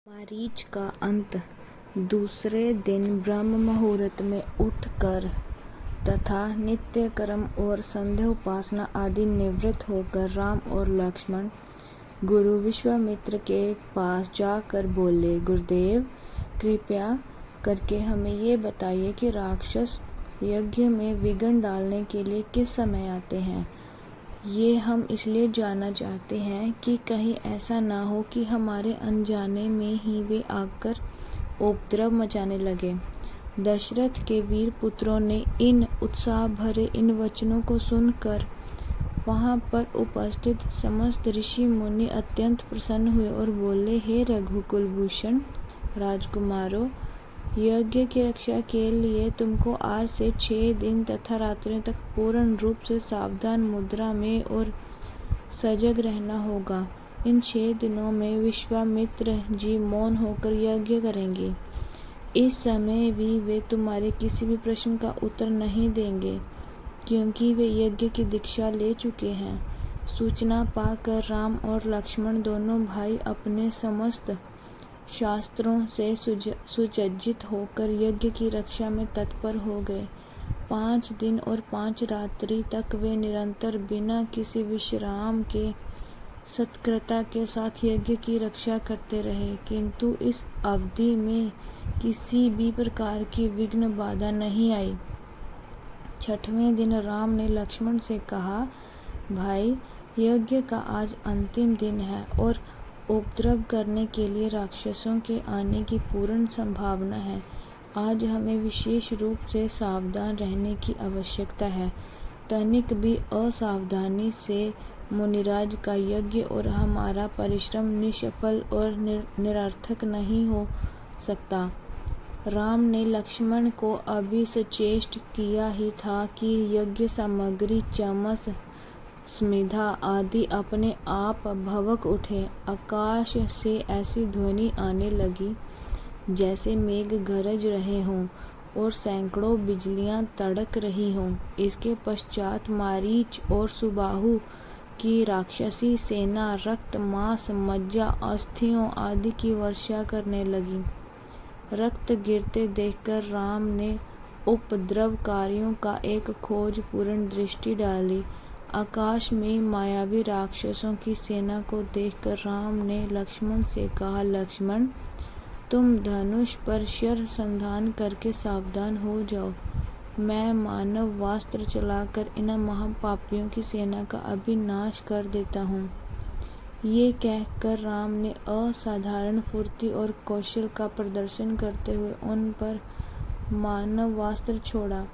मारीच का अंत। दूसरे दिन ब्रह्म मुहूर्त में उठकर तथा नित्य कर्म और संध्या उपासना आदि निवृत्त होकर राम और लक्ष्मण गुरु विश्वामित्र के पास जाकर बोले, गुरुदेव, कृपया करके हमें ये बताइए कि राक्षस यज्ञ में विघ्न डालने के लिए किस समय आते हैं। ये हम इसलिए जानना चाहते हैं कि कहीं ऐसा ना हो कि हमारे अनजाने में ही वे आकर उपद्रव मचाने लगे। दशरथ के वीर पुत्रों ने इन उत्साह भरे इन वचनों को सुनकर वहां पर उपस्थित समस्त ऋषि मुनि अत्यंत प्रसन्न हुए और बोले, हे रघुकुल भूषण राजकुमारों, यज्ञ की रक्षा के लिए तुमको आज से 6 दिन तथा रात्रियों तक पूर्ण रूप से सावधान मुद्रा में और सजग रहना होगा। इन 6 दिनों में विश्वामित्र जी मौन होकर यज्ञ करेंगे। इस समय भी वे तुम्हारे किसी भी प्रश्न का उत्तर नहीं देंगे, क्योंकि वे यज्ञ की दीक्षा ले चुके हैं। सूचना पाकर राम और लक्ष्मण दोनों भाई अपने समस्त शास्त्रों से सुसज्जित होकर यज्ञ की रक्षा में तत्पर हो गए। 5 दिन और 5 रात्रि तक वे निरंतर बिना किसी विश्राम के सतर्कता के साथ यज्ञ की रक्षा करते रहे, किंतु इस अवधि में किसी भी प्रकार की विघ्न बाधा नहीं आई। 6वें दिन राम ने लक्ष्मण से कहा, भाई, यज्ञ का आज अंतिम दिन है और उपद्रव करने के लिए राक्षसों के आने की पूर्ण संभावना है। आज हमें विशेष रूप से सावधान रहने की आवश्यकता है। तनिक भी असावधानी से मुनिराज का यज्ञ और हमारा परिश्रम निष्फल और निरर्थक नहीं हो सकता। राम ने लक्ष्मण को अभी सचेष्ट किया ही था कि यज्ञ सामग्री चमस स्मिधा आदि अपने आप भभक उठे। आकाश से ऐसी ध्वनि आने लगी जैसे मेघ गरज रहे हों और सैकड़ों बिजलियां तड़क रही हों। इसके पश्चात मारीच और सुबाहु की राक्षसी सेना रक्त, मांस, मज्जा, अस्थियों आदि की वर्षा करने लगी। रक्त गिरते देखकर राम ने उपद्रवकारियों का एक खोजपूर्ण दृष्टि डाली। आकाश में मायावी राक्षसों की सेना को देखकर राम ने लक्ष्मण से कहा, लक्ष्मण, तुम धनुष पर शर संधान करके सावधान हो जाओ। मैं मानव वास्त्र चलाकर इन महापापियों की सेना का अभी नाश कर देता हूँ। ये कहकर राम ने असाधारण फुर्ती और कौशल का प्रदर्शन करते हुए उन पर मानव वास्त्र छोड़ा।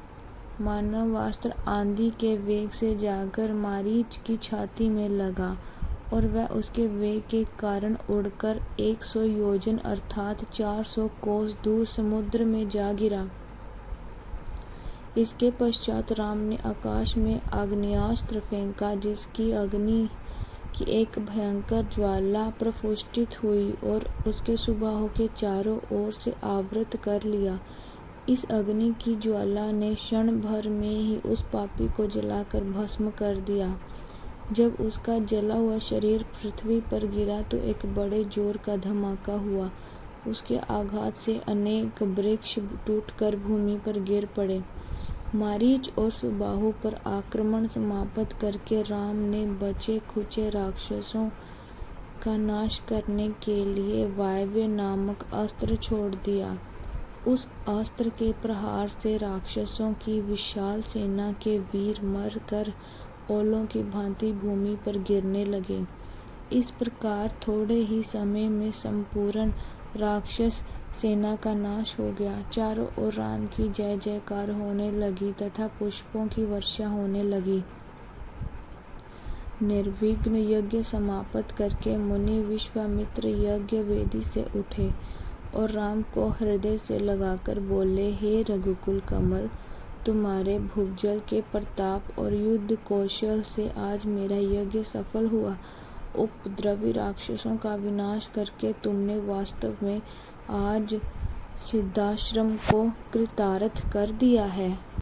मानव वास्त्र आंधी के वेग से जाकर मारीच की छाती में लगा और वह उसके वेग के कारण उड़कर 100 योजन अर्थात 400 कोस दूर समुद्र में जा गिरा। इसके पश्चात राम ने आकाश में आग्नेयास्त्र फेंका, जिसकी अग्नि की एक भयंकर ज्वाला प्रफुष्टित हुई और उसके सुबाहों के चारों ओर से आवृत कर लिया। इस अग्नि की ज्वाला ने क्षण भर में ही उस पापी को जलाकर भस्म कर दिया। जब उसका जला हुआ शरीर पृथ्वी पर गिरा तो एक बड़े जोर का धमाका हुआ। उसके आघात से अनेक वृक्ष टूटकर भूमि पर गिर पड़े। मारीच और सुबाहु पर आक्रमण समाप्त करके राम ने बचे खुचे राक्षसों का नाश करने के लिए वायव्य नामक अस्त्र छोड़ दिया। उस अस्त्र के प्रहार से राक्षसों की विशाल सेना के वीर मर कर ओलों की भांति भूमि पर गिरने लगे। इस प्रकार थोड़े ही समय में संपूर्ण राक्षस सेना का नाश हो गया। चारों ओर राम की जय जयकार होने लगी तथा पुष्पों की वर्षा होने लगी। निर्विघ्न यज्ञ समाप्त करके मुनि विश्वामित्र यज्ञ वेदी से उठे और राम को हृदय से लगाकर बोले, हे रघुकुल कमल, तुम्हारे भुजबल के प्रताप और युद्ध कौशल से आज मेरा यज्ञ सफल हुआ। उपद्रवी राक्षसों का विनाश करके तुमने वास्तव में आज सिद्धाश्रम को कृतार्थ कर दिया है।